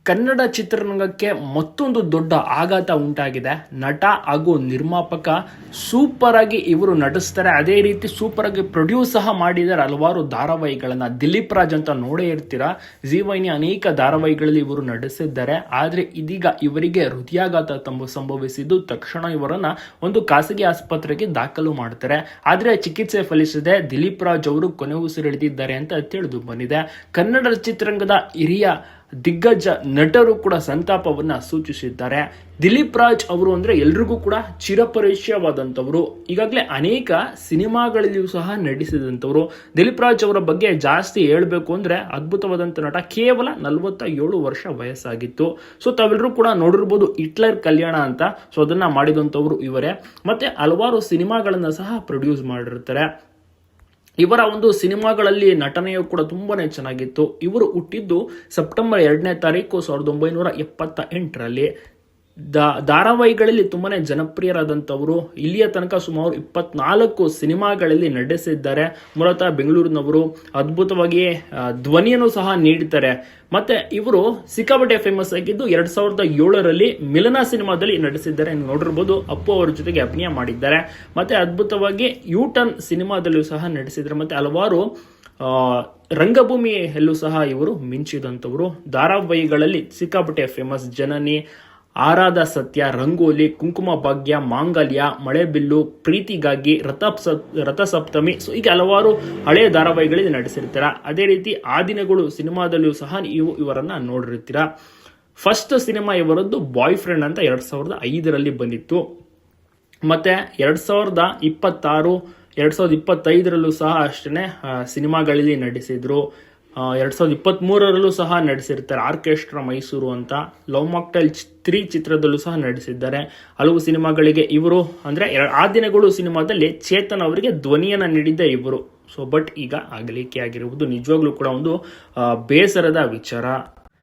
ಕನ್ನಡ ಚಿತ್ರರಂಗಕ್ಕೆ ಮತ್ತೊಂದು ದೊಡ್ಡ ಆಘಾತ ಉಂಟಾಗಿದೆ. ನಟ ಹಾಗೂ ನಿರ್ಮಾಪಕ ಸೂಪರ್ ಆಗಿ ಇವರು ನಟಿಸ್ತಾರೆ, ಅದೇ ರೀತಿ ಸೂಪರ್ ಆಗಿ ಪ್ರೊಡ್ಯೂಸ್ ಸಹ ಮಾಡಿದ್ದಾರೆ ಹಲವಾರು ಧಾರಾವಾಹಿಗಳನ್ನ. ದಿಲೀಪ್ ರಾಜ್ ಅಂತ ನೋಡೇ ಇರ್ತೀರಾ, ಜೀ ವಾಹಿನಿ ಅನೇಕ ಧಾರಾವಾಹಿಗಳಲ್ಲಿ ಇವರು ನಟಿಸಿದ್ದಾರೆ. ಆದ್ರೆ ಇದೀಗ ಇವರಿಗೆ ಹೃದಯಾಘಾತ ಸಂಭವಿಸಿದ್ದು ತಕ್ಷಣ ಇವರನ್ನ ಒಂದು ಖಾಸಗಿ ಆಸ್ಪತ್ರೆಗೆ ದಾಖಲು ಮಾಡ್ತಾರೆ. ಆದ್ರೆ ಚಿಕಿತ್ಸೆ ಫಲಿಸದೆ ದಿಲೀಪ್ ರಾಜ್ ಅವರು ಕೊನೆ ಉಸಿರೆಳೆದಿದ್ದಾರೆ ಅಂತ ತಿಳಿದು ಬಂದಿದೆ. ಕನ್ನಡ ಚಿತ್ರರಂಗದ ಹಿರಿಯ ದಿಗ್ಗಜ ನಟರು ಕೂಡ ಸಂತಾಪವನ್ನ ಸೂಚಿಸಿದ್ದಾರೆ. ದಿಲೀಪ್ ರಾಜ್ ಅವರು ಅಂದ್ರೆ ಎಲ್ರಿಗೂ ಕೂಡ ಚಿರಪರಿಚಯವಾದಂಥವರು, ಈಗಾಗಲೇ ಅನೇಕ ಸಿನಿಮಾಗಳಲ್ಲಿಯೂ ಸಹ ನಟಿಸಿದಂಥವ್ರು. ದಿಲೀಪ್ ರಾಜ್ ಅವರ ಬಗ್ಗೆ ಜಾಸ್ತಿ ಹೇಳಬೇಕು ಅಂದ್ರೆ ಅದ್ಭುತವಾದಂಥ ನಟ, ಕೇವಲ 47 ವರ್ಷ ವಯಸ್ಸಾಗಿತ್ತು. ಸೊ ತಾವೆಲ್ಲರೂ ಕೂಡ ನೋಡಿರ್ಬೋದು ಹಿಟ್ಲರ್ ಕಲ್ಯಾಣ ಅಂತ, ಸೊ ಅದನ್ನ ಮಾಡಿದಂಥವ್ರು ಇವರೇ. ಮತ್ತೆ ಹಲವಾರು ಸಿನಿಮಾಗಳನ್ನ ಸಹ ಪ್ರೊಡ್ಯೂಸ್ ಮಾಡಿರ್ತಾರೆ. ಇವರ ಒಂದು ಸಿನಿಮಾಗಳಲ್ಲಿ ನಟನೆಯು ಕೂಡ ತುಂಬಾನೇ ಚೆನ್ನಾಗಿತ್ತು. ಇವರು ಹುಟ್ಟಿದ್ದು ಸೆಪ್ಟೆಂಬರ್ 2ನೇ ತಾರೀಕು 1978ರಲ್ಲಿ. ಧಾರಾವಾಹಿಗಳಲ್ಲಿ ತುಂಬಾನೇ ಜನಪ್ರಿಯರಾದಂಥವರು. ಇಲ್ಲಿಯ ತನಕ ಸುಮಾರು 24 ಸಿನಿಮಾಗಳಲ್ಲಿ ನಟಿಸಿದ್ದಾರೆ. ಮೂಲತಃ ಬೆಂಗಳೂರಿನವರು, ಅದ್ಭುತವಾಗಿ ಧ್ವನಿಯನ್ನು ಸಹ ನೀಡುತ್ತಾರೆ. ಮತ್ತೆ ಇವರು ಸಿಕ್ಕಾಪಟ್ಟೆ ಫೇಮಸ್ ಆಗಿದ್ದು 2007ರಲ್ಲಿ ಮಿಲನ ಸಿನಿಮಾದಲ್ಲಿ ನಟಿಸಿದ್ದಾರೆ. ನೋಡಿರ್ಬೋದು, ಅಪ್ಪು ಅವರ ಜೊತೆಗೆ ಅಭಿನಯ ಮಾಡಿದ್ದಾರೆ. ಮತ್ತೆ ಅದ್ಭುತವಾಗಿ ಯೂಟರ್ನ್ ಸಿನಿಮಾದಲ್ಲೂ ಸಹ ನಟಿಸಿದ್ದಾರೆ. ಮತ್ತೆ ಹಲವಾರು ರಂಗಭೂಮಿಯಲ್ಲೂ ಸಹ ಇವರು ಮಿಂಚಿದಂಥವರು. ಧಾರಾವಾಹಿಗಳಲ್ಲಿ ಸಿಕ್ಕಾಪಟ್ಟೆ ಫೇಮಸ್: ಜನನಿ, ಆರಾಧ ಸತ್ಯ, ರಂಗೋಲಿ, ಕುಂಕುಮ ಭಾಗ್ಯ, ಮಾಂಗಲ್ಯ, ಮಳೆಬಿಲ್ಲು, ಪ್ರೀತಿಗಾಗಿ, ರಥಸಪ್ತಮಿ, ಸೊ ಈಗ ಹಲವಾರು ಹಳೆಯ ಧಾರಾವಾಹಿಗಳಲ್ಲಿ ನಟಿಸಿರ್ತೀರ. ಅದೇ ರೀತಿ ಆ ದಿನಗಳು ಸಿನಿಮಾದಲ್ಲಿಯೂ ಸಹ ನೀವು ಇವರನ್ನ ನೋಡಿರ್ತೀರ. ಫಸ್ಟ್ ಸಿನಿಮಾ ಇವರದ್ದು ಬಾಯ್ ಫ್ರೆಂಡ್ ಅಂತ 2005ರಲ್ಲಿ ಬಂದಿತ್ತು. ಮತ್ತೆ 2026, 2025ರಲ್ಲೂ ಸಹ ಅಷ್ಟೇ ಸಿನಿಮಾಗಳಲ್ಲಿ ನಟಿಸಿದ್ರು. 2023ರಲ್ಲೂ ಸಹ ನಟಿಸಿರ್ತಾರೆ. ಆರ್ಕೆಸ್ಟ್ರಾ ಮೈಸೂರು ಅಂತ, ಲವ್ ಮಾಕ್ಟೈಲ್ 3 ಚಿತ್ರದಲ್ಲೂ ಸಹ ನಟಿಸಿದ್ದಾರೆ. ಹಲವು ಸಿನಿಮಾಗಳಿಗೆ ಇವರು ಅಂದ್ರೆ ಆ ದಿನಗಳು ಸಿನಿಮಾದಲ್ಲಿ ಚೇತನ್ ಅವರಿಗೆ ಧ್ವನಿಯನ್ನ ನೀಡಿದ್ದ ಇವರು. ಸೊ ಬಟ್ ಈಗ ಅಗಲಿಕೆ ಆಗಿರುವುದು ನಿಜವಾಗ್ಲೂ ಕೂಡ ಒಂದು ಬೇಸರದ ವಿಚಾರ.